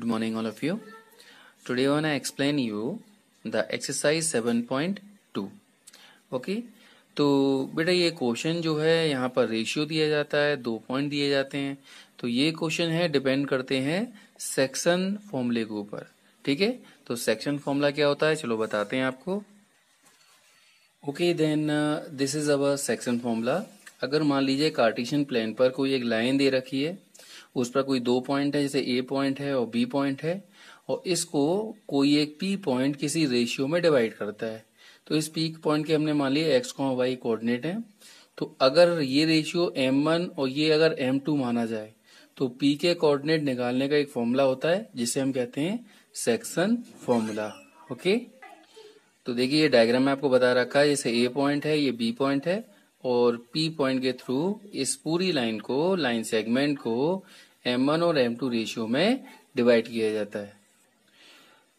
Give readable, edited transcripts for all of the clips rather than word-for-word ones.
Good morning all of you. Today I want to explain you the exercise 7.2. Okay तो बेटा ये question जो है यहाँ पर रेशियो दिया जाता है, 2 पॉइंट दिए जाते हैं। तो ये क्वेश्चन है डिपेंड करते हैं सेक्शन फॉर्मूले के ऊपर। ठीक है, तो सेक्शन फॉर्मूला क्या होता है चलो बताते हैं आपको। Okay then this is our section formula. अगर मान लीजिए कार्टेशियन प्लेन पर कोई एक लाइन दे रखी है, उस पर कोई 2 पॉइंट है, जैसे ए पॉइंट है और बी पॉइंट है, और इसको कोई एक पी पॉइंट किसी रेशियो में डिवाइड करता है। तो इस पी पॉइंट के हमने मान लिए एक्स वाई कोऑर्डिनेट है। तो अगर ये रेशियो m1 और ये अगर m2 माना जाए तो p के कोऑर्डिनेट निकालने का एक फॉर्मूला होता है जिसे हम कहते हैं सेक्शन फॉर्मूला। ओके, तो देखिए ये डायग्राम में आपको बता रखा है, जैसे ए पॉइंट है, ये बी पॉइंट है, और पी पॉइंट के थ्रू इस पूरी लाइन को, लाइन सेगमेंट को m1 और m2 रेशियो में डिवाइड किया जाता है।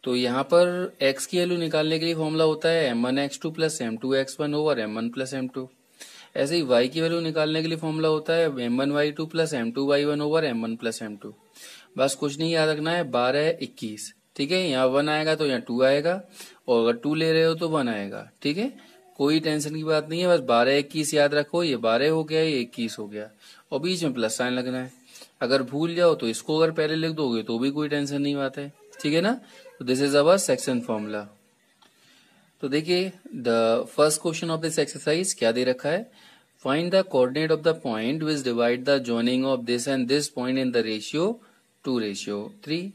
तो यहाँ पर x की वैल्यू निकालने के लिए फॉर्मूला होता है m1x2 plus m2x1 over m1 plus m2। ऐसे ही y की वैल्यू निकालने के लिए फॉर्मूला होता है m1y2 plus m2y1 over m1 plus m2। बस कुछ नहीं याद रखना है, 12 21। ठीक है, यहाँ 1 आएगा तो यहाँ 2 आएगा, और अगर 2 ले रहे हो तो 1 आएगा। ठीक है, कोई टेंशन की बात नहीं है, बस 12 21 याद रखो। ये 12 हो गया, ये 21 हो गया, और बीच में प्लस साइन लगना है। अगर भूल जाओ तो इसको अगर पहले लिख दोगे तो भी कोई टेंशन नहीं बात है। ठीक है ना, तो this is our section formula. तो देखिए the first question of this exercise क्या दे रखा है, find the coordinate of the point which divide the joining of this and this point in the ratio 2:3।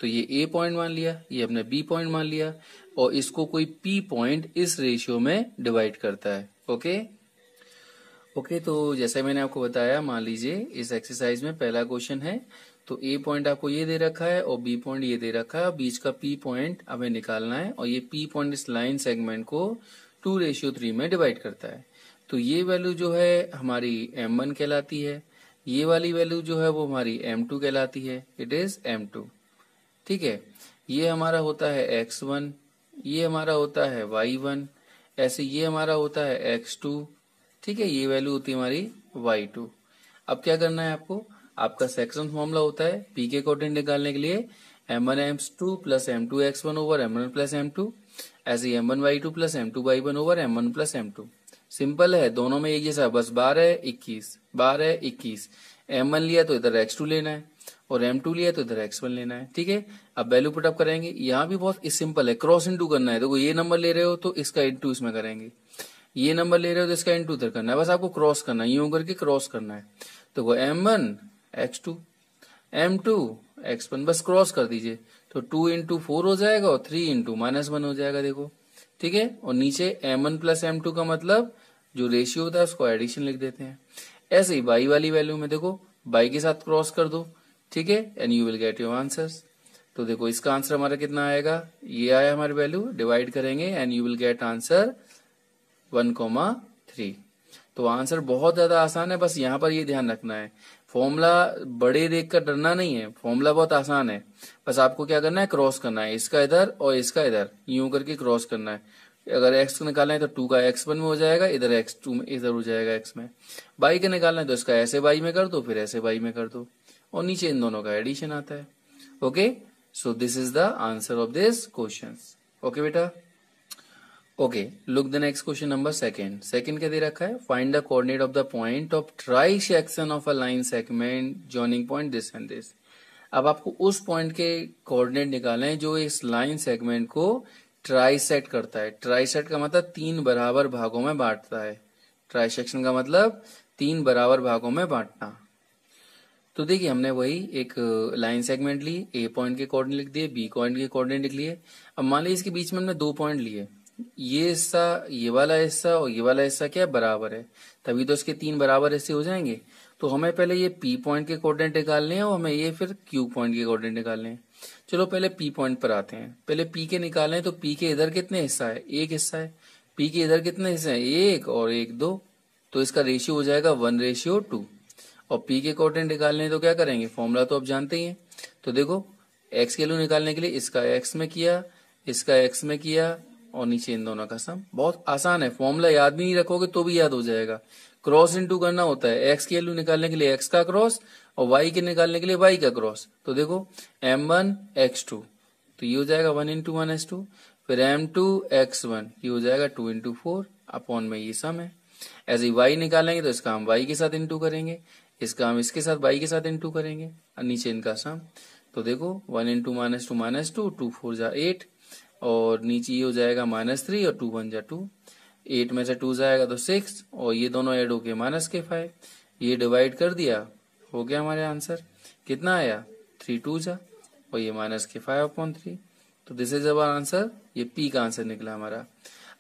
तो ये ए पॉइंट मान लिया, ये अपने बी पॉइंट मान लिया, और इसको कोई पी पॉइंट इस रेशियो में डिवाइड करता है। ओके, तो जैसे मैंने आपको बताया, मान लीजिए इस एक्सरसाइज में पहला क्वेश्चन है, तो ए पॉइंट आपको ये दे रखा है और बी पॉइंट ये दे रखा है, बीच का पी पॉइंट हमें निकालना है, और ये पी पॉइंट इस लाइन सेगमेंट को 2:3 में डिवाइड करता है। तो ये वैल्यू जो है हमारी m1 कहलाती है, ये वाली वैल्यू जो है वो हमारी m2 कहलाती है, इट इज m2। ठीक है, ये हमारा होता है x1, ये हमारा होता है y1, ऐसे ये हमारा होता है x2। ठीक है, ये वैल्यू होती है हमारी y2। अब क्या करना है आपको, आपका सेक्शन फॉर्मूला होता है पी के कोऑर्डिनेट निकालने के लिए m1x2 plus m2x1 over m1 plus m2, ऐसे m1y2 plus m2y1 over m1 plus m2। Simple है, दोनों में एक जैसा, बस 12 21 12 21। m1 लिया तो इधर x2 लेना है, और m2 लिया तो इधर x1 लेना है। ठीक है, अब वैल्यू पुटअप करेंगे। यहाँ भी बहुत सिंपल है, क्रॉस इनटू करना है। देखो ये नंबर ले रहे हो तो इसका इनटू इसमें करेंगे, ये नंबर ले रहे हो तो इसका इनटू उधर करना है, बस आपको क्रॉस करना है, यूं करके क्रॉस करना है। तो वो m1 x2 m2 x1, बस क्रॉस कर दीजिए, तो 2 इंटू 4 हो जाएगा और 3 इंटू -1 हो जाएगा। देखो ठीक है, और नीचे m1 प्लस m2 का मतलब जो रेशियो होता है उसको एडिशन लिख देते हैं। ऐसे ही y वाली वैल्यू में देखो y के साथ क्रॉस कर दो। ठीक है, and you will get your answers. तो देखो इसका आंसर हमारा कितना आएगा, ये आया हमारी वैल्यू, डिवाइड करेंगे and you will get answer 1,3। तो आंसर बहुत ज्यादा आसान है, बस यहाँ पर ये ध्यान रखना है, फॉर्मूला बड़े देख कर डरना नहीं है, फॉर्मूला बहुत आसान है। बस आपको क्या करना है, क्रॉस करना है, इसका इधर और इसका इधर, यूं करके क्रॉस करना है। अगर x को निकालना है तो 2 का x1 में हो जाएगा, इधर x2 में इधर हो जाएगा x में। y का निकालना है तो इसका ऐसे y में कर दो, फिर ऐसे y में कर दो, और नीचे इन दोनों का एडिशन आता है। Okay, so this is the answer of this question. Okay बेटा, okay look the next question number second क्या दे रखा है, find the coordinate of the point of trisection of a line segment joining point this and this. अब आपको उस point के coordinate निकालने हैं जो इस लाइन सेगमेंट को ट्राइसेक्ट करता है। ट्राइसेक्ट का मतलब 3 बराबर भागों में बांटता है। ट्राइसेक्शन का मतलब 3 बराबर भागों में बांटना। तो देखिए हमने वही एक लाइन सेगमेंट ली, ए पॉइंट के कोऑर्डिनेट लिख दिए, बी पॉइंट के कोऑर्डिनेट लिख लिए। अब मान लीजिए इसके बीच में हमने 2 पॉइंट लिए, ये हिस्सा, ये वाला हिस्सा और ये वाला हिस्सा क्या बराबर है, तभी तो इसके 3 बराबर हिस्से हो जाएंगे। तो हमें पहले ये पी पॉइंट के कोऑर्डिनेट निकालने हैं और हमें ये फिर क्यू पॉइंट के कोऑर्डिनेट निकालने हैं। चलो पहले पी पॉइंट पर आते हैं। पहले पी के निकालने हैं, तो पी के इधर कितने हिस्सा है, एक हिस्सा है। पी के इधर कितने हिस्से हैं, 1 और 1 2, तो इसका रेशियो हो जाएगा 1:2। और पी के कोऑर्डिनेट निकालने हैं तो क्या करेंगे, फॉर्मूला तो आप जानते ही हैं। तो देखो एक्स के वैल्यू निकालने के लिए इसका एक्स में किया, इसका एक्स में किया, और नीचे इन दोनों का सम। बहुत आसान है, फॉर्मूला याद भी नहीं रखोगे तो भी याद हो जाएगा। क्रॉस इनटू करना होता है, एक्स की वैल्यू निकालने के लिए एक्स का क्रॉस और वाई के निकालने के लिए वाई का क्रॉस। तो देखो m1 x2 तो ये हो जाएगा 1 इंटू 1s2, फिर m2 x1 ये हो जाएगा 2 इंटू 4 अपॉन में ये सम है। ऐसे ही y निकालेंगे तो इसका हम y के साथ इंटू करेंगे, इसका हम इसके साथ y के साथ इंटू करेंगे और नीचे इनका सम। तो देखो 1 इंटू -2 2 4 जा 8 और नीचे ये हो जाएगा -3 और 2 1 जा 2, 8 में से 2 जाएगा तो 6 और ये दोनों ऐड होके -5, ये डिवाइड कर दिया, हो गया हमारे आंसर। कितना आया 3 2 जा और ये -5/3। तो दिस इज अवर आंसर, ये पी का आंसर निकला हमारा।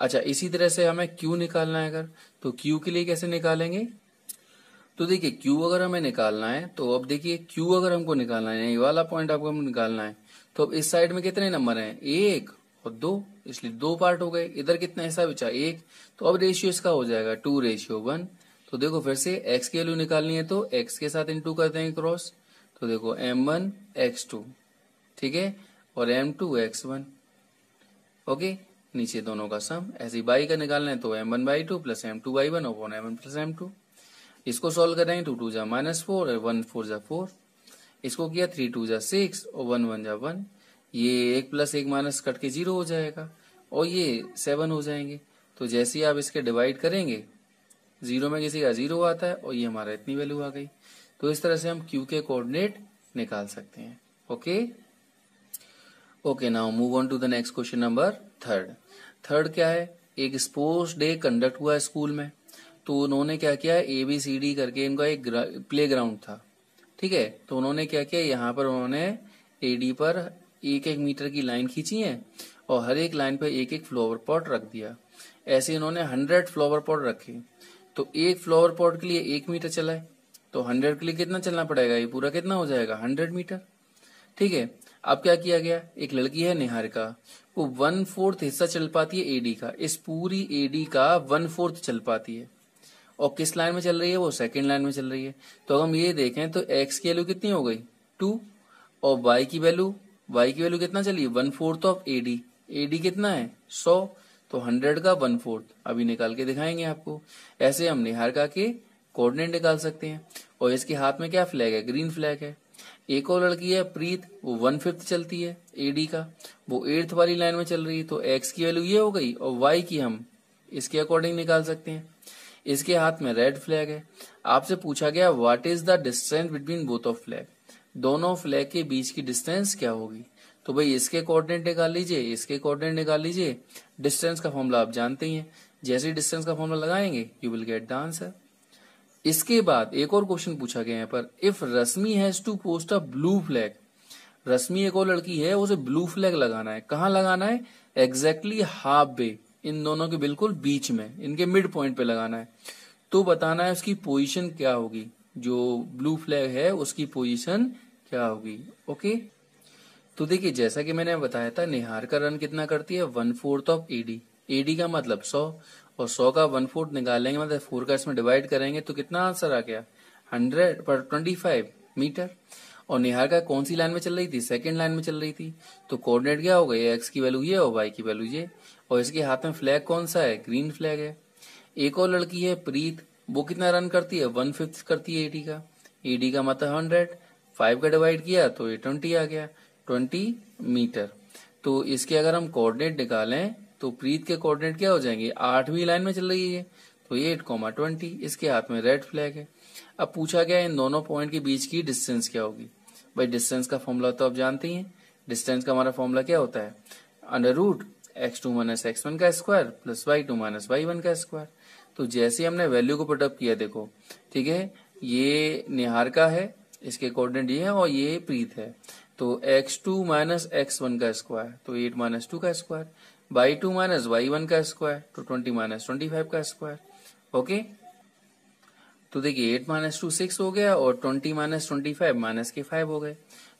अच्छा इसी तरह से हमें क्यू निकालना है अगर, तो क्यू के लिए कैसे निकालेंगे? तो देखिए क्यू अगर हमें निकालना है तो अब देखिए क्यू अगर हमको निकालना है, ये वाला पॉइंट आपको निकालना है, तो अब इस साइड में कितने नंबर हैं 1 और 2, इसलिए 2 पार्ट हो गए। इधर कितना हिस्सा बचा 1, तो अब रेशियो इसका हो जाएगा 2:1। तो देखो फिर से x की वैल्यू निकालनी है तो x के साथ इंटू कर देंगे क्रॉस, तो देखो m1 x2 ठीक है और m2 x1 ओके, नीचे दोनों का सम। ऐसे ही y का निकालना है तो m1/2 plus m2/1 upon m1 plus m2। इसको सॉल्व करेंगे 2 2 जा -4 और 1 4 जा 4, इसको किया 3 2 जा 6 और 1 1 जा 1, ये 1 प्लस 1 माइनस कट के 0 हो जाएगा और ये 7 हो जाएंगे। तो जैसे ही आप इसके डिवाइड करेंगे 0 में किसी का 0 आता है और ये हमारा इतनी वैल्यू आ गई। तो इस तरह से हम Q के कोऑर्डिनेट निकाल सकते हैं। Okay now move on to the next question number third क्या है, एक स्पोर्ट्स डे कंडक्ट हुआ है स्कूल में, तो उन्होंने क्या किया ABCD करके इनका एक प्ले ग्राउंड था, ठीक है। तो उन्होंने क्या किया, यहाँ पर उन्होंने AD पर 1-1 मीटर की लाइन खींची है और हर एक लाइन पर 1-1 फ्लावर पॉट रख दिया। ऐसे इन्होंने 100 फ्लावर पॉट रखे, तो एक फ्लावर पॉट के लिए 1 मीटर चला है, तो 100 के लिए कितना चलना पड़ेगा, ये पूरा कितना हो जाएगा 100 मीटर, ठीक है। अब क्या किया गया, एक लड़की है निहारिका, वो 1/4 हिस्सा चल पाती है AD का, इस पूरी AD का 1/4 चल पाती है और किस लाइन में चल रही है, वो सेकंड लाइन में चल रही है। तो अगर हम ये देखें तो x की वैल्यू कितनी हो गई 2 और y की वैल्यू कितना चली 1/4 ऑफ AD कितना है 100, तो 100 का 1/4 अभी निकाल के दिखाएंगे आपको। ऐसे हम निहारिका के कोऑर्डिनेट निकाल सकते हैं और इसके हाथ में क्या फ्लैग है, ग्रीन फ्लैग है। एक और लड़की है प्रीत, वो 1/5 चलती है AD का, वो 8th वाली लाइन में चल रही है, तो x की वैल्यू ये हो गई और y की हम इसके अकॉर्डिंग निकाल सकते हैं। इसके हाथ में रेड फ्लैग है। आपसे पूछा गया what is the distance between both of flag, दोनों फ्लैग के बीच की डिस्टेंस क्या होगी। तो भाई इसके कोऑर्डिनेट निकाल लीजिए, इसके कोऑर्डिनेट निकाल लीजिए। डिस्टेंस का फॉर्मूला आप जानते ही हैं, जैसे ही डिस्टेंस का फॉर्मूला लगाएंगे you will get the answer. इसके बाद एक और क्वेश्चन पूछा गया यहाँ पर, if Rashmi has to post a blue flag, Rashmi एक और लड़की है, उसे ब्लू फ्लैग लगाना है, कहाँ लगाना है, एग्जैक्टली हाफ वे, इन दोनों के बिल्कुल बीच में, इनके मिड पॉइंट पे लगाना है। तो बताना है उसकी पोजीशन क्या होगी, जो ब्लू फ्लैग है उसकी पोजीशन क्या होगी। ओके, तो देखिए जैसा कि मैंने बताया था निहारिका रन कितना करती है 1/4 ऑफ AD का मतलब 100 और 100 का 1/4 निकालेंगे मतलब 4 का इसमें डिवाइड करेंगे तो कितना आंसर आ गया 125 मीटर। और निहारिका कौन सी लाइन में चल रही थी, सेकंड लाइन में चल रही थी, तो कोऑर्डिनेट क्या हो गए, x की वैल्यू ये और y की वैल्यू ये, और इसके हाथ में फ्लैग कौन सा है, ग्रीन फ्लैग है। एक और लड़की है प्रीत, वो कितना रन करती है 1/5 करती है AD का मतलब 100, 5 का डिवाइड किया तो ये 20 आ गया, 20 मीटर। तो इसके अगर हम कोऑर्डिनेट निकालें तो प्रीत के कोऑर्डिनेट क्या हो जाएंगे, 8वीं लाइन में चल रही है तो 8,20, इसके हाथ में रेड फ्लैग है। अब पूछा गया इन दोनों पॉइंट के बीच की डिस्टेंस क्या होगी। भाई डिस्टेंस का फॉर्मूला तो आप जानते ही हैं, डिस्टेंस का हमारा फॉर्मूला क्या होता है, √x2 - x1 का स्क्वायर प्लस y2 - y1 का स्क्वायर। तो जैसे हमने वैल्यू को पुटअप किया देखो, ठीक है, ये निहारिका है, इसके कोऑर्डिनेट ये है और ये प्रीत है, तो x2 - x1 का स्क्वायर तो 8 - 2 का स्क्वायर, y2 - y1 का स्क्वायर तो 20 - 25 का स्क्वायर। ओके, तो देखिए 8 - 2 6 हो गया और 20 - 25 -5 हो गए,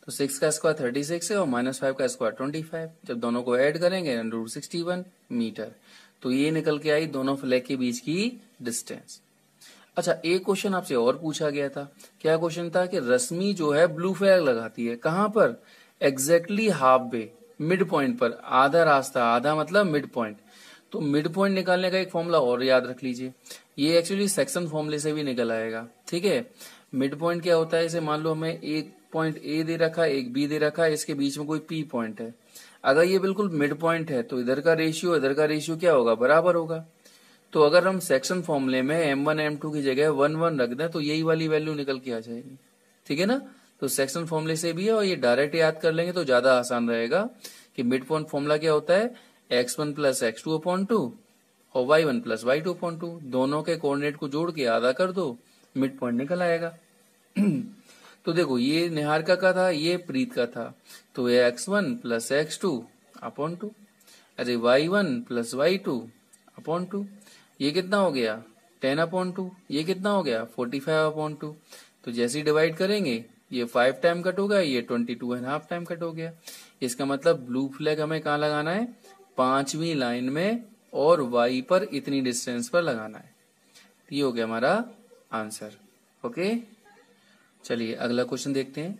तो 6 का स्क्वायर 36 है और -5 का स्क्वायर 25, जब दोनों को ऐड करेंगे √61 मीटर। तो ये निकल के आई दोनों फ्लैग के बीच की डिस्टेंस। अच्छा एक क्वेश्चन आपसे और पूछा गया था, क्या क्वेश्चन था कि रश्मि जो है ब्लू फ्लैग लगाती है कहाँ पर, exactly half way, mid point पर, आधा रास्ता, आधा मतलब मिड पॉइंट। तो मिड पॉइंट निकालने का एक फॉर्मूला और याद रख लीजिए, ये एक्चुअली सेक्शन फॉर्मूले से भी निकल आएगा। ठीक है, मिड पॉइंट क्या होता है, इसे मान लो हमें एक पॉइंट ए दे रखा है, एक बी दे रखा है, इसके बीच में कोई पी पॉइंट है। अगर ये बिल्कुल मिड पॉइंट है तो इधर का रेशियो क्या होगा, बराबर होगा। तो अगर हम सेक्शन फॉर्मूले में m1 m2 की जगह 1 1 रख दें तो यही वाली वैल्यू निकल के आ जाएगी। ठीक है ना, तो सेक्शन फॉर्मूले से भी है और ये डायरेक्ट याद कर लेंगे तो ज्यादा आसान रहेगा कि मिड पॉइंट फॉर्मूला क्या होता है, x1 प्लस x2 अपॉन 2 और y1 प्लस y2 अपॉन 2, दोनों के कोऑर्डिनेट को जोड़ के आधा कर दो, मिड पॉइंट निकल आएगा। तो देखो ये निहारिका का था, ये प्रीत का था, तो ये x1 प्लस x2 अपॉन 2, अरे y1 प्लस y2 अपॉन 2, ये कितना हो गया 10 अपॉन 2, ये कितना हो गया 45 अपॉन 2। तो जैसे ही डिवाइड करेंगे ये 5 टाइम कट हो गया, ये 22.5 टाइम कट हो गया। इसका मतलब ब्लू फ्लैग हमें कहाँ लगाना है, 5वीं लाइन में और y पर इतनी डिस्टेंस पर लगाना है। ये हो गया हमारा आंसर। ओके, चलिए अगला क्वेश्चन देखते हैं।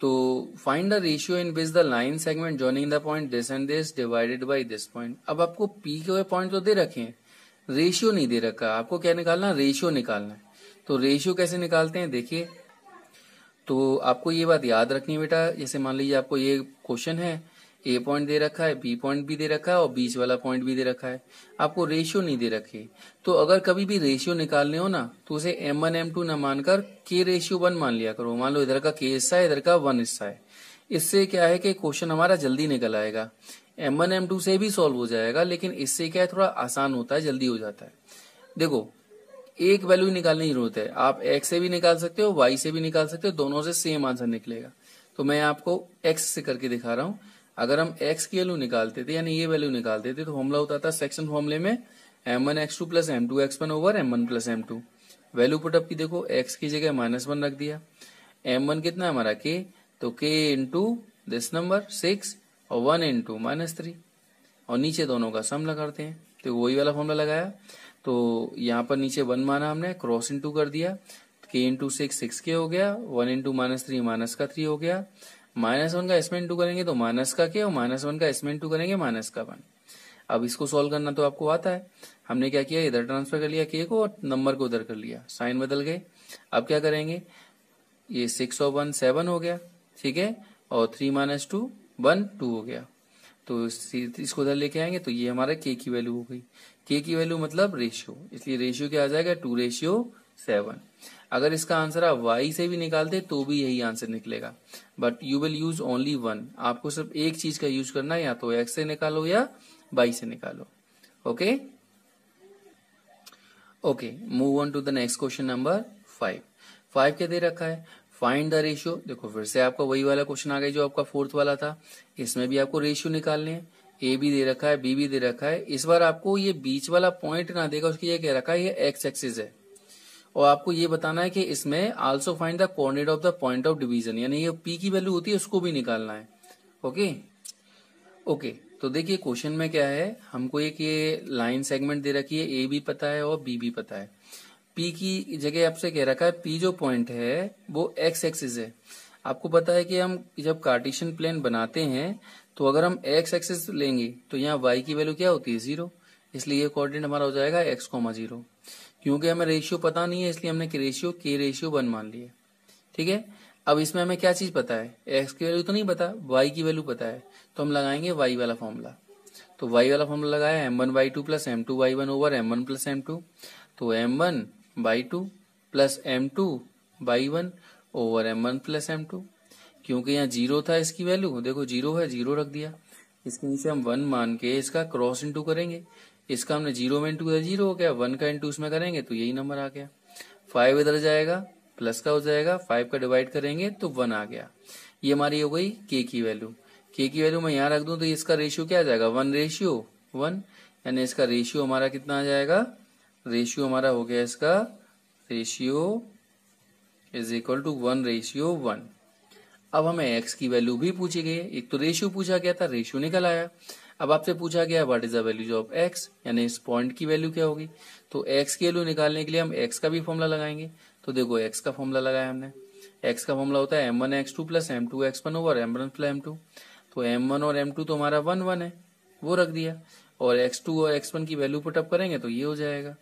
तो find the ratio in which the line segment joining the point this and this divided by this point. अब आपको पी के पॉइंट तो दे रखे हैं, रेशियो नहीं दे रखा, आपको क्या निकालना है, रेशियो निकालना है। तो रेशियो कैसे निकालते हैं देखिए, तो आपको ये बात याद रखनी है बेटा, जैसे मान लीजिए आपको ये क्वेश्चन है, ए पॉइंट दे रखा है, बी पॉइंट भी दे रखा है और बीच वाला पॉइंट भी दे रखा है, आपको रेशियो नहीं दे रखे। तो अगर कभी भी रेशियो निकालने हो ना तो उसे m1 m2 ना मानकर k रेशियो 1 मान लिया करो। मान लो इधर का k हिस्सा है, इधर का 1 हिस्सा है, इससे क्या है कि क्वेश्चन हमारा जल्दी निकल आएगा। m1 m2 से भी सॉल्व हो जाएगा, लेकिन इससे क्या है थोड़ा आसान होता है, जल्दी हो जाता है। देखो एक वैल्यू निकालने की जरूरत है, आप x से भी निकाल सकते हो, y से भी निकाल सकते हो, दोनों से सेम आंसर निकलेगा। तो मैं आपको x से करके दिखा रहा हूं। अगर हम x की वैल्यू निकालते थे, यानी ये वैल्यू निकालते थे, तो फॉर्मूला होता था सेक्शन फॉर्मूले में m1 x2 plus m2 x1 over m1 plus m2। Value put up की देखो, x की जगह -1 रख दिया, m1 कितना है हमारा k, तो k इंटू दिस नंबर 6 और 1 इंटू -3 और नीचे दोनों का सम लगाते हैं। तो वही वाला फॉर्मूला लगाया, तो यहाँ पर नीचे 1 माना हमने, क्रॉस इंटू कर दिया, k इंटू 6 के हो गया, 1 इंटू -3 माइनस का 3 हो गया, -1 का इसमें इंटू करेंगे तो माइनस का k और -1 का इसमें इंटू करेंगे माइनस का 1। अब इसको सॉल्व करना तो आपको आता है, हमने क्या किया इधर ट्रांसफर कर लिया k को और नंबर को उधर कर लिया, साइन बदल गए। अब क्या करेंगे, ये 6 और 1 7 हो गया, ठीक है, और 3 - 2 1 2 हो गया। तो इसको उधर लेके आएंगे तो ये हमारा k की वैल्यू हो गई। k की वैल्यू मतलब रेशियो, इसलिए रेशियो क्या आ जाएगा 2:7। अगर इसका आंसर आप y से भी निकालते तो भी यही आंसर निकलेगा, but you will use only one. आपको सिर्फ एक चीज का यूज करना है, या तो x से निकालो या y से निकालो। Okay okay, move on to the next question number 5 क्या दे रखा है, फाइंड द रेशियो। देखो फिर से आपका वही वाला क्वेश्चन आ गया जो आपका 4th वाला था, इसमें भी आपको रेशियो निकालने हैं। ए भी दे रखा है, बी भी दे रखा है, इस बार आपको ये बीच वाला पॉइंट ना देगा, उसकी ये कह रखा है ये एक्स एक्सिस है, और आपको ये बताना है कि इसमें also find the coordinate of the point of division, यानी ये पी की वैल्यू होती है उसको भी निकालना है। ओके ओके, तो देखिए क्वेश्चन में क्या है, हमको एक ये लाइन सेगमेंट दे रखी है, ए भी पता है और बी भी पता है। पी की जगह आपसे कह रखा है पी जो पॉइंट है वो एक्स एक्सिस है। आपको पता है कि हम जब कार्टेशियन प्लेन बनाते हैं तो अगर हम एक्स एक्सिस लेंगे तो यहाँ वाई की वैल्यू क्या होती है 0, इसलिए ये कोऑर्डिनेट हमारा हो जाएगा x,0। क्योंकि हमें रेशियो पता नहीं है इसलिए हमने रेशियो 1 मान लिया। ठीक है, अब इसमें हमें क्या चीज पता है, एक्स की वैल्यू तो नहीं पता, वाई की वैल्यू पता है, तो हम लगाएंगे वाई वाला फॉर्मूला। तो वाई वाला फॉर्मूला लगाया m1/2 plus m2/1 over m1 plus m2, तो m1/2 plus m2/1 over m1 plus m2। क्योंकि यहाँ 0 था इसकी वैल्यू, देखो 0 है, 0 रख दिया, इसके नीचे हम 1 मान के इसका क्रॉस इंटू करेंगे, इसका हमने 0 में इंटू 0 हो गया, 1 का इंटू इसमें करेंगे तो यही नंबर आ गया। 5 इधर जाएगा, प्लस का हो जाएगा, 5 का डिवाइड करेंगे तो 1 आ गया। ये हमारी हो गई k की वैल्यू। k की वैल्यू मैं यहाँ रख दूं तो इसका रेशियो क्या आ जाएगा 1:1, यानी इसका रेशियो हमारा कितना आ जाएगा, रेशियो हमारा हो गया, इसका रेशियो इज इक्वल टू 1:1। अब हमें x की वैल्यू भी पूछी गई है, एक तो रेशियो पूछा गया था, रेशियो निकल आया। अब आपसे पूछा गया what is the value of x, यानी इस पॉइंट की वैल्यू क्या होगी। तो x की वैल्यू निकालने के लिए हम x का भी फॉर्मूला लगाएंगे। तो देखो x का फॉर्मूला लगाया हमने, x का फॉर्मूला होता है m1 x2 plus m2 x1 over m1 plus m2। तो m1 और m2 तो हमारा 1 1 है, वो रख दिया, और x2 और x1 की वैल्यू पुटअप करेंगे तो ये हो जाएगा।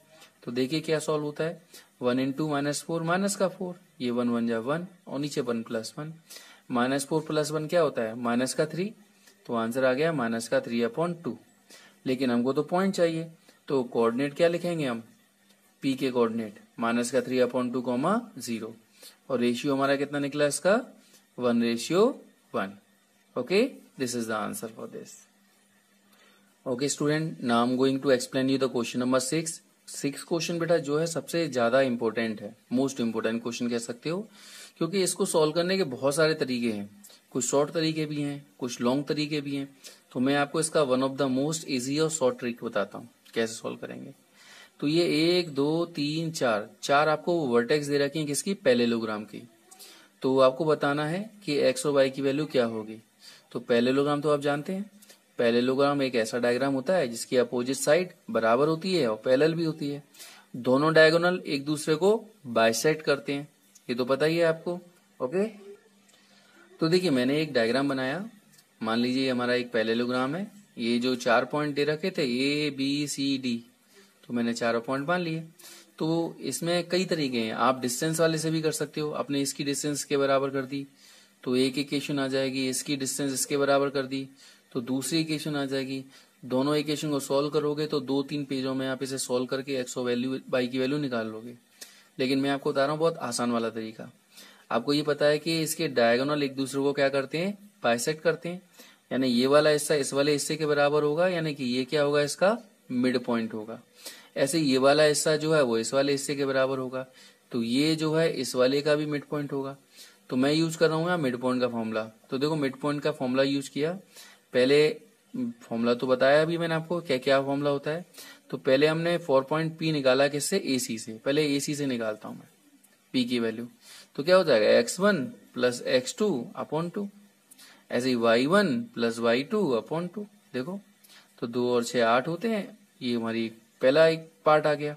तो देखिए क्या सॉल्व होता है, 1 इंटू -4 माइनस का 4, ये 1 1 जा 1 और नीचे 1 प्लस 1, -4 प्लस 1 क्या होता है माइनस का 3, तो आंसर आ गया माइनस का 3/2। लेकिन हमको तो पॉइंट चाहिए, तो कोऑर्डिनेट क्या लिखेंगे हम, p के कोऑर्डिनेट माइनस का 3/2, 0, और रेशियो हमारा कितना निकला इसका 1:1। Okay, this is the answer for this. Okay student, now I am going to explain you the question number 6। 6 question बेटा जो है सबसे ज्यादा इंपॉर्टेंट है, मोस्ट इंपॉर्टेंट क्वेश्चन कह सकते हो, क्योंकि इसको सॉल्व करने के बहुत सारे तरीके हैं, कुछ शॉर्ट तरीके भी हैं, कुछ लॉन्ग तरीके भी हैं। तो मैं आपको इसका one of the most easy और शॉर्ट ट्रिक बताता हूँ कैसे सॉल्व करेंगे। तो ये 1 2 3 4 आपको वर्टेक्स दे रखी है किसकी, पैरेललोग्राम की। तो आपको बताना है कि एक्स और वाई की वैल्यू क्या होगी। तो पैरेललोग्राम तो आप जानते हैं, पैरेललोग्राम एक ऐसा डायग्राम होता है जिसकी अपोजिट साइड बराबर होती है और पैरेलल भी होती है। दोनों डायगोनल एक दूसरे को बाइसेक्ट करते हैं, ये तो पता ही है आपको। ओके, तो देखिए मैंने एक डायग्राम बनाया, मान लीजिए ये हमारा एक पैरेललोग्राम है। ये जो 4 पॉइंट दे रखे थे ABCD, तो मैंने चारों पॉइंट मान लिए। तो इसमें कई तरीके हैं, आप डिस्टेंस वाले से भी कर सकते हो, आपने इसकी डिस्टेंस के बराबर कर दी तो एक इक्वेशन आ जाएगी, इसकी डिस्टेंस इसके बराबर कर दी तो दूसरी इक्वेशन आ जाएगी। दोनों इक्वेशन को सॉल्व करोगे तो 2-3 पेजों में आप इसे सॉल्व करके एक्स और वैल्यू वाई की वैल्यू निकाल लोगे। लेकिन मैं आपको बता रहा हूँ बहुत आसान वाला तरीका। आपको ये पता है कि इसके डायगोनल एक दूसरे को क्या करते हैं, बाइसेक्ट करते हैं, यानी ये वाला हिस्सा इस वाले हिस्से के बराबर होगा, यानी कि ये क्या होगा, इसका मिड पॉइंट होगा। ऐसे ये वाला हिस्सा जो है वो इस वाले हिस्से के बराबर होगा, तो ये जो है इस वाले का भी मिड पॉइंट होगा। तो मैं यूज कर रहा हूँ यहाँ मिड पॉइंट का फॉर्मूला। तो देखो मिड पॉइंट का फॉर्मूला यूज किया, पहले फॉर्मूला तो बताया अभी मैंने आपको क्या क्या फॉर्मूला होता है। तो पहले हमने 4 पॉइंट P निकाला किससे, AC से। पहले AC से निकालता हूं मैं P की वैल्यू, तो क्या हो जाएगा x1 प्लस x2/2, ऐसे ही y1 प्लस y2/2। देखो तो 2 और 6 8 होते हैं, ये हमारी पहला एक पार्ट आ गया।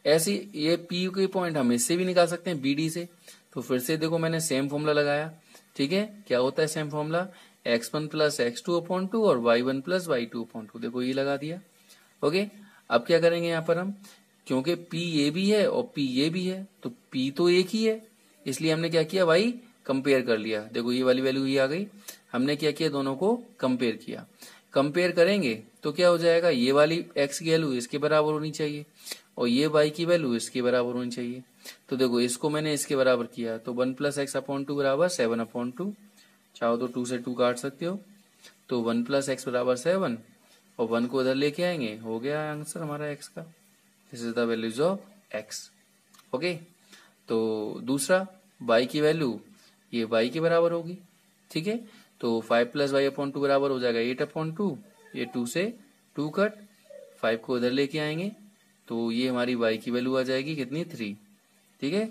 ऐसे ये P के पॉइंट हम इससे भी निकाल सकते हैं BD से। तो फिर से देखो मैंने सेम फॉर्मूला लगाया, ठीक है, क्या होता है same formula, x1 plus x2/2 और y1 प्लस y2/2। देखो ये लगा दिया। ओके, अब क्या करेंगे यहाँ पर हम, क्योंकि P ये भी है और P ये भी है, तो P तो एक ही है, इसलिए हमने क्या किया, y कंपेयर कर लिया। देखो ये वाली वैल्यू ये आ गई, हमने क्या किया, दोनों को कंपेयर किया। कंपेयर करेंगे तो क्या हो जाएगा, ये वाली x की वैल्यू इसके बराबर होनी चाहिए और ये y की वैल्यू इसके बराबर होनी चाहिए। तो देखो इसको मैंने इसके बराबर किया, तो 1 प्लस x/2 बराबर 7/2। चाहो तो 2 से 2 काट सकते हो, तो 1 प्लस एक्स बराबर 7 और 1 को उधर लेके आएंगे, हो गया आंसर हमारा x का। This is the values of x। Okay, तो दूसरा y की वैल्यू ये y के बराबर होगी, ठीक है। तो 5 प्लस y/2 बराबर हो जाएगा 8/2, ये 2 से 2 कट, 5 को उधर लेके आएंगे तो ये हमारी y की वैल्यू आ जाएगी कितनी, 3, ठीक है।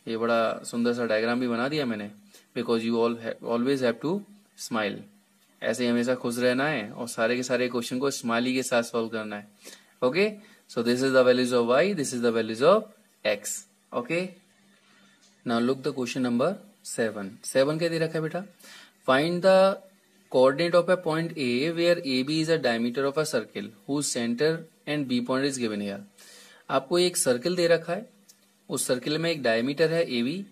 ये बड़ा सुंदर सा डायग्राम भी बना दिया मैंने, because you always have to smile. ऐसे ही हमेशा खुश रहना है और सारे के सारे क्वेश्चन को स्माइली के साथ सॉल्व करना है। Okay, so this is the values of y, this is the values of x। Okay, now look the question number 7 क्या दे रखा है बेटा, find the coordinate of a point A where AB is a diameter of a circle whose centre and B point is given here. आपको एक circle दे रखा है, उस सर्किल में एक डायमीटर है AB,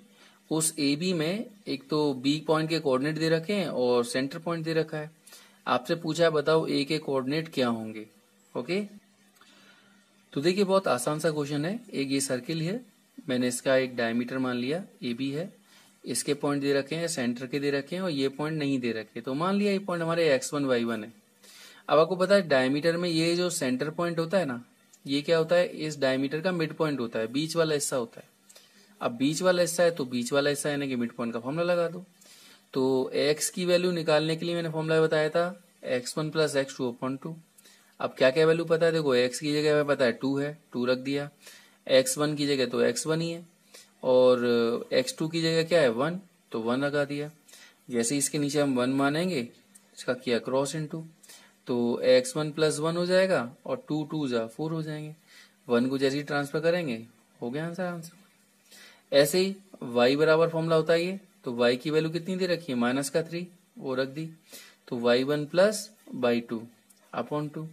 उस AB में एक तो B पॉइंट के कोऑर्डिनेट दे रखे हैं और सेंटर पॉइंट दे रखा है। आपसे पूछा है बताओ A के कोऑर्डिनेट क्या होंगे। ओके, तो देखिए बहुत आसान सा क्वेश्चन है। एक ये सर्किल है, मैंने इसका एक डायमीटर मान लिया AB है, इसके पॉइंट दे रखे हैं, सेंटर के दे रखे हैं और ये पॉइंट नहीं दे रखे, तो मान लिया ये पॉइंट हमारे x1 y1 है। अब आपको पता है डायमीटर में ये जो सेंटर पॉइंट होता है ना, ये क्या होता है, इस डायमीटर का मिड पॉइंट होता है, बीच वाला हिस्सा होता है। अब बीच वाला हिस्सा है तो बीच वाला हिस्सा यानी कि मिड पॉइंट का फॉर्मूला लगा दो। तो x की वैल्यू निकालने के लिए मैंने फॉर्मूला बताया था x1 प्लस x2/2। अब क्या क्या वैल्यू पता है, देखो x की जगह में पता है 2 है, 2 रख दिया, x1 की जगह तो x1 ही है और x2 की जगह क्या है 1, तो 1 लगा दिया। जैसे इसके नीचे हम 1 मानेंगे, इसका किया क्रॉस इनटू, तो x1 प्लस 1 हो जाएगा और 2 2 जा 4 हो जाएंगे। 1 को जैसे ही ट्रांसफर करेंगे हो गया आंसर। ऐसे ही y बराबर फॉर्मूला होता है ये, तो y की वैल्यू कितनी दे रखी है, -3, वो रख दी, तो y1 प्लस y2/2।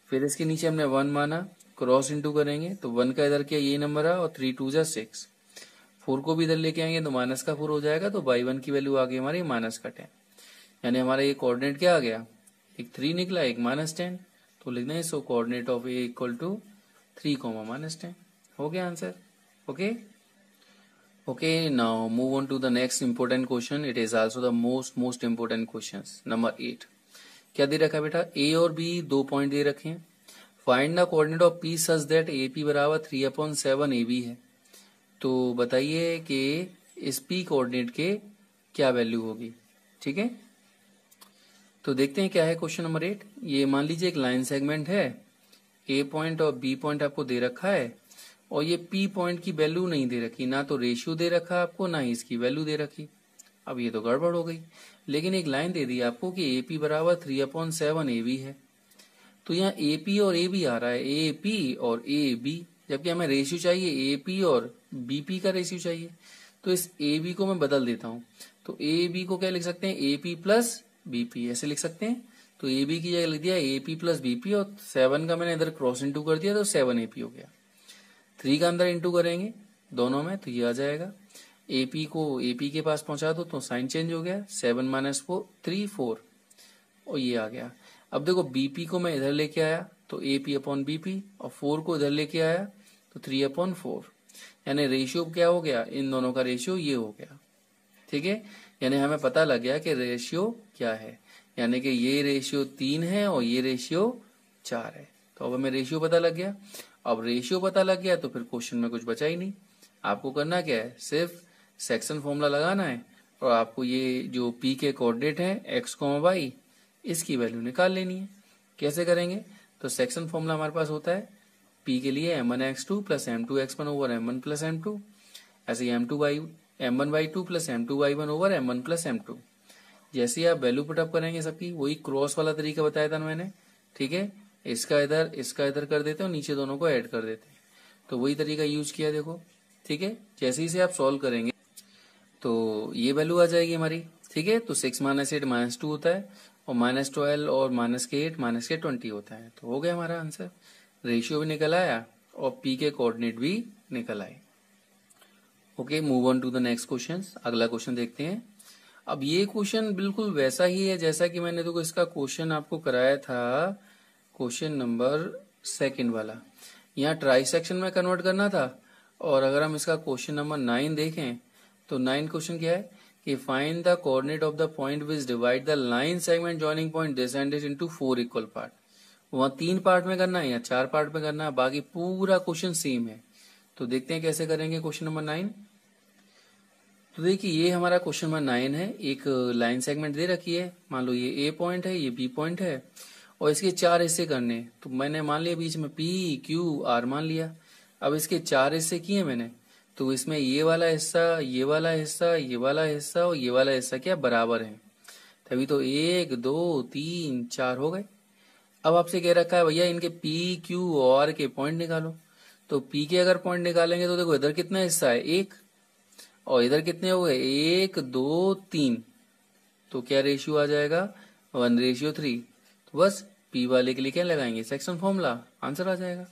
फिर इसके नीचे हमने 1 माना, क्रॉस इंटू करेंगे तो 1 का इधर क्या ये नंबर आ, और 3 2 जा 6। 4 को भी इधर लेके आएंगे तो माइनस का 4 हो जाएगा, तो बाई 1 की वैल्यू आ गई हमारी माइनस का 10। यानी हमारा ये कोऑर्डिनेट क्या आ गया, एक 3 निकला, एक -10। तो लिखना है so coordinate of A equal to 3, -10। हो गया answer. Okay okay, now move on to the next important question. It is also the most important question. Number 8 क्या दे रखा है बेटा, ए और बी 2 पॉइंट दे रखे हैं। Find the coordinate of P such that A P बराबर 3/7 ए बी है। तो बताइए कि इस पी कोऑर्डिनेट के क्या वैल्यू होगी। ठीक है, तो देखते हैं क्या है क्वेश्चन नंबर 8। ये मान लीजिए एक लाइन सेगमेंट है, ए पॉइंट और बी पॉइंट आपको दे रखा है, और ये पी पॉइंट की वैल्यू नहीं दे रखी, ना तो रेशियो दे रखा आपको, ना ही इसकी वैल्यू दे रखी। अब ये तो गड़बड़ हो गई। लेकिन एक लाइन दे दी आपको कि ए पी बराबर 3/7 ए बी है। तो यहाँ ए पी और ए बी आ रहा है, ए पी और ए बी, जबकि हमें रेशियो चाहिए ए पी और बी पी का रेशियो चाहिए। तो इस ए बी को मैं बदल देता हूँ। तो ए बी को क्या लिख सकते हैं, A P plus B P, ऐसे लिख सकते हैं। तो ए बी की जगह लिख दिया A P plus B P, और 7 का मैंने इधर क्रॉस इंटू कर दिया तो 7 ए पी हो गया। 3 का अंदर इंटू करेंगे दोनों में तो ये आ जाएगा। ए पी को ए पी के पास पहुंचा दो तो साइन चेंज हो गया, 7 - 4 3 4, और ये आ गया। अब देखो बीपी को मैं इधर लेके आया तो ए पी अपॉन बीपी, और 4 को इधर लेके आया तो 3/4। यानी रेशियो क्या हो गया, इन दोनों का रेशियो ये हो गया। ठीक है, यानी हमें पता लग गया कि रेशियो क्या है, यानी कि ये रेशियो 3 है और ये रेशियो 4 है। तो अब हमें रेशियो पता लग गया। अब रेशियो पता लग गया तो फिर क्वेश्चन में कुछ बचा ही नहीं। आपको करना क्या है, सिर्फ सेक्शन फॉर्मूला लगाना है, और आपको ये जो पी के कोऑर्डिनेट है x, y, इसकी वैल्यू निकाल लेनी है। कैसे करेंगे, तो सेक्शन फॉर्मूला हमारे पास होता है p के लिए m1x2 plus m2x1 over m1 plus m2, ऐसे m1y2 plus m2y1 over m1 plus m2। जैसे ही आप वैल्यू पुटअप करेंगे सबकी, वही क्रॉस वाला तरीका बताया था मैंने। ठीक है, इसका इधर कर देते हैं और नीचे दोनों को ऐड कर देते हैं, तो वही तरीका यूज किया देखो। ठीक है, जैसे ही से आप सॉल्व करेंगे तो ये वैल्यू आ जाएगी हमारी। ठीक है, तो 6 - 8 -2 होता है, और -12 और -8 -20 होता है। तो हो गया हमारा आंसर, रेशियो भी निकल आया और पी के कोऑर्डिनेट भी निकल आए। Okay, move on to the next question. अगला क्वेश्चन देखते हैं। अब ये क्वेश्चन बिल्कुल वैसा ही है जैसा कि मैंने तो इसका क्वेश्चन आपको कराया था, क्वेश्चन नंबर 2 वाला। यहाँ ट्राई सेक्शन में कन्वर्ट करना था। और अगर हम इसका क्वेश्चन नंबर 9 देखें तो 9 क्वेश्चन क्या है कि find the coordinate of the point which divide the line segment joining point this and this into 4 equal part. वहां 3 पार्ट में करना है या 4 पार्ट में करना है, बाकी पूरा क्वेश्चन सेम है। तो देखते हैं कैसे करेंगे क्वेश्चन नंबर 9। तो देखिए ये हमारा क्वेश्चन नंबर 9 है। एक लाइन सेगमेंट दे रखी है, मान लो ये ए पॉइंट है, ये बी पॉइंट है, और इसके 4 हिस्से करने। तो मैंने मान लिया बीच में पी क्यू आर मान लिया। अब इसके 4 हिस्से किए मैंने, तो इसमें ये वाला हिस्सा, ये वाला हिस्सा, ये वाला हिस्सा और ये वाला हिस्सा क्या बराबर है, तभी तो 1 2 3 4 हो गए। अब आपसे कह रखा है भैया इनके पी क्यू और के पॉइंट निकालो। तो पी के अगर पॉइंट निकालेंगे तो देखो इधर कितना हिस्सा है 1, और इधर कितने हो गए 1 2 3, तो क्या रेशियो आ जाएगा 1:3। तो बस पी वाले के लिए क्या लगाएंगे, सेक्शन फॉर्मूला, आंसर आ जाएगा।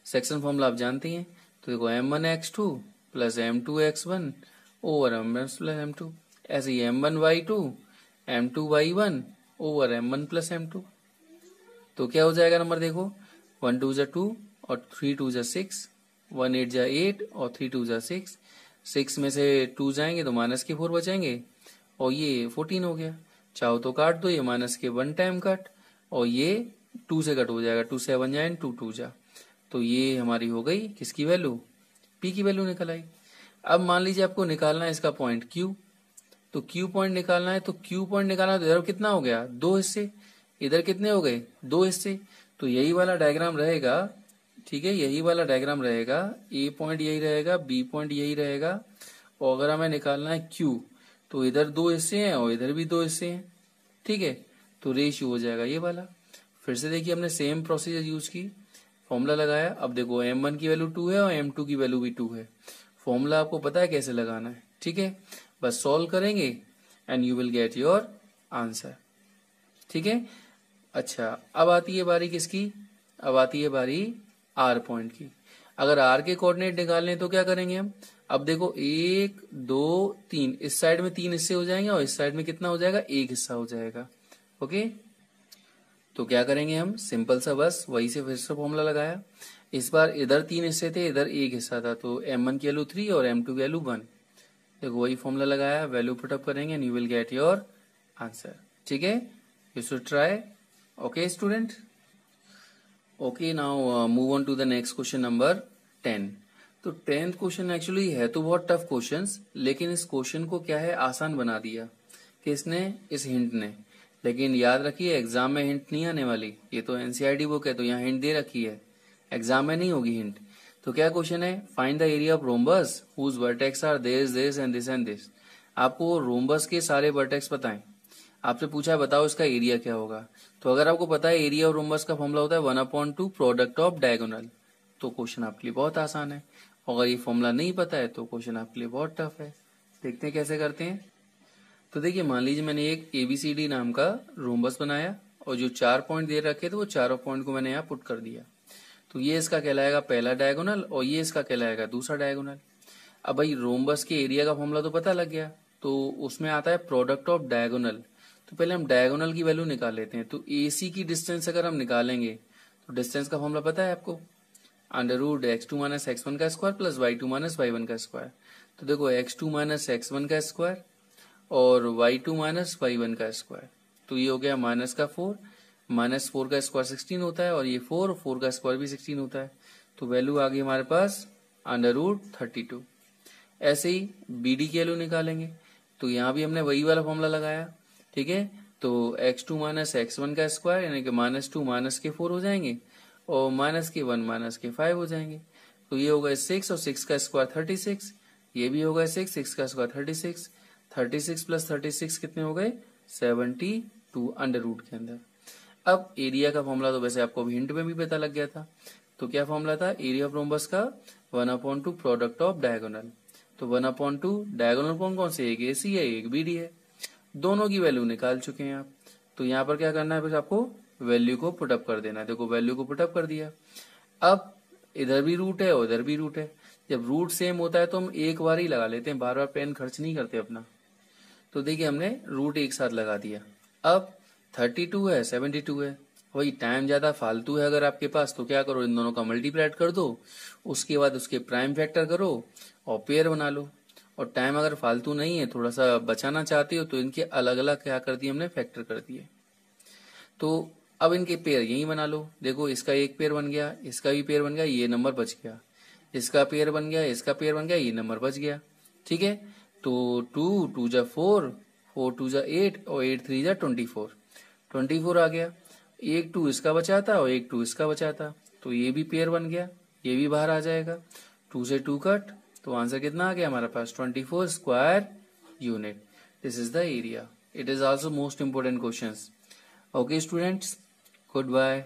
सेक्शन फॉर्मूला आप जानते हैं, तो देखो m1x2 plus m2x1 over m1 plus m2, ऐसे ही m1y2 m2y1 over m1 plus m2। तो क्या हो जाएगा नंबर देखो, 1 2 जा 2 और 3 2 जा 6, 1 8 जा 8 और 3 2 जा 6। 6 में से 2 जाएंगे तो माइनस के 4 बचेंगे, और ये 14 हो गया। चाहो तो काट दो, ये माइनस के 1 टाइम कट, और ये 2 से कट हो जाएगा, 2 7 जा 2 2 जा। तो ये हमारी हो गई किसकी वैल्यू, पी की वैल्यू निकल आई। अब मान लीजिए आपको निकालना है इसका पॉइंट क्यू, तो क्यू पॉइंट निकालना है। तो क्यू पॉइंट निकालना है तो इधर कितना हो गया 2 हिस्से, इधर कितने हो गए 2 हिस्से। तो यही वाला डायग्राम रहेगा। ठीक है, यही वाला डायग्राम रहेगा, ए पॉइंट यही रहेगा, बी पॉइंट यही रहेगा, और अगर हमें निकालना है क्यू तो इधर 2 हिस्से हैं और इधर भी 2 हिस्से हैं। ठीक है, तो रेशियो हो जाएगा ये वाला। फिर से देखिए हमने सेम प्रोसीजर यूज की, फॉर्मूला लगाया। अब देखो m1 की वैल्यू 2 है और m2 की वैल्यू भी 2 है। फॉर्मूला आपको पता है कैसे लगाना है। ठीक है, बस सॉल्व करेंगे and you will get your answer. ठीक है, अच्छा अब आती है बारी किसकी, अब आती है बारी आर पॉइंट की। अगर आर के कोऑर्डिनेट निकालने तो क्या करेंगे हम, अब देखो 1 2 3, इस साइड में 3 हिस्से हो जाएंगे और इस साइड में कितना हो जाएगा, 1 हिस्सा हो जाएगा। ओके, तो क्या करेंगे हम, सिंपल सा बस वही से फिर से फॉर्मूला लगाया। इस बार इधर 3 हिस्से थे, इधर 1 हिस्सा था, तो m1 की वैल्यू 3 और m2 की वैल्यू 1। देखो वही फॉर्मूला लगाया, वैल्यू पुटअप करेंगे and you will get your answer. ठीक है, you should try. Okay student. Okay, now move on to the next question number 10। तो 10th क्वेश्चन एक्चुअली है तो बहुत टफ क्वेश्चंस, लेकिन इस क्वेश्चन को क्या है, आसान बना दिया किसने, इस हिंट ने। लेकिन याद रखिए एग्जाम में हिंट नहीं आने वाली, ये तो एनसीईआरटी बुक है तो यहाँ हिंट दे रखी है, एग्जाम में नहीं होगी हिंट। तो क्या क्वेश्चन है, find the area of rhombus whose vertex are this and this and this. आपको रोम्बस के सारे वर्टेक्स बताएं, आपसे पूछा है बताओ इसका एरिया क्या होगा। तो अगर आपको पता है एरिया और रोम्बस का फॉर्मूला होता है 1/2 प्रोडक्ट ऑफ डायगोनल, तो क्वेश्चन आपके लिए बहुत आसान है। अगर ये फॉर्मूला नहीं पता है तो क्वेश्चन आपके लिए बहुत टफ है। देखते हैं कैसे करते हैं। तो देखिए मान लीजिए मैंने एक ABCD नाम का रोम्बस बनाया और जो 4 पॉइंट दे रखे थे वो चारों पॉइंट को मैंने यहाँ पुट कर दिया। तो ये इसका कहलाएगा पहला डायगोनल और ये इसका कहलाएगा दूसरा डायगोनल। अब भाई रोम्बस के एरिया का फॉर्मूला तो पता लग गया, तो उसमें आता है प्रोडक्ट ऑफ डायगोनल। तो पहले हम डायगोनल की वैल्यू निकाल लेते हैं। तो AC की डिस्टेंस अगर हम निकालेंगे तो डिस्टेंस का फॉर्मूला पता है आपको, √x2 - x1 का स्क्वायर प्लस y2 - y1 का स्क्वायर। तो देखो x2 - x1 का स्क्वायर और y2 - y1 का स्क्वायर, तो ये हो गया माइनस का 4, -4 का स्क्वायर 16 होता है और ये 4 का स्क्वायर भी 16 होता है। तो वैल्यू आ गई हमारे पास √32। ऐसे ही BD की वैल्यू निकालेंगे, तो यहाँ भी हमने वही वाला फॉर्मूला लगाया। ठीक है, तो x2 - x1 का स्क्वायर यानी कि -2 - 4 हो जाएंगे और -1 - 5 हो जाएंगे। तो ये होगा 6 और 6 का स्क्वायर 36, ये भी होगा 6 का स्क्वायर 36, 36 प्लस 36 कितने हो गए 72 अंडर रूट के अंदर। अब एरिया का फॉर्मूला तो वैसे आपको हिंट में भी पता लग गया था। तो क्या फॉर्मूला था एरिया ऑफ रोम्बस का, 1/2 प्रोडक्ट ऑफ डायगोनल। तो 1/2 डायगोनल कौन कौन से, एक AC है एक BD है, दोनों की वैल्यू निकाल चुके हैं आप। तो यहाँ पर क्या करना है, बस आपको वैल्यू को पुटअप कर देना है। देखो वैल्यू को पुटअप कर दिया। अब इधर भी रूट है उधर भी रूट है, जब रूट सेम होता है तो हम एक बार ही लगा लेते हैं, बार बार पेन खर्च नहीं करते अपना। तो देखिए हमने रूट एक साथ लगा दिया। अब 32 है 72 है, वही टाइम ज्यादा फालतू है अगर आपके पास तो क्या करो, इन दोनों का मल्टीप्लाइड कर दो, उसके बाद उसके प्राइम फैक्टर करो और पेयर बना लो। और टाइम अगर फालतू नहीं है, थोड़ा सा बचाना चाहते हो, तो इनके अलग अलग क्या कर दिए हमने, फैक्टर कर दिए। तो अब इनके पेयर यही बना लो। देखो इसका एक पेयर बन गया, इसका भी पेयर बन गया, ये नंबर बच गया, इसका पेयर बन गया, इसका पेयर बन गया, ये नंबर बच गया। ठीक है, तो 2 2 जा 4, 4 2 जा 8 और 8 3 जा 24, 24 आ गया। एक 2 इसका बचा था और एक 2 इसका बचा था, तो ये भी पेयर बन गया, ये भी बाहर आ जाएगा। 2 से 2 कट, तो आंसर कितना आ गया हमारे पास, 24 square unit. This is the area. It is also most important question. Okay students, good bye.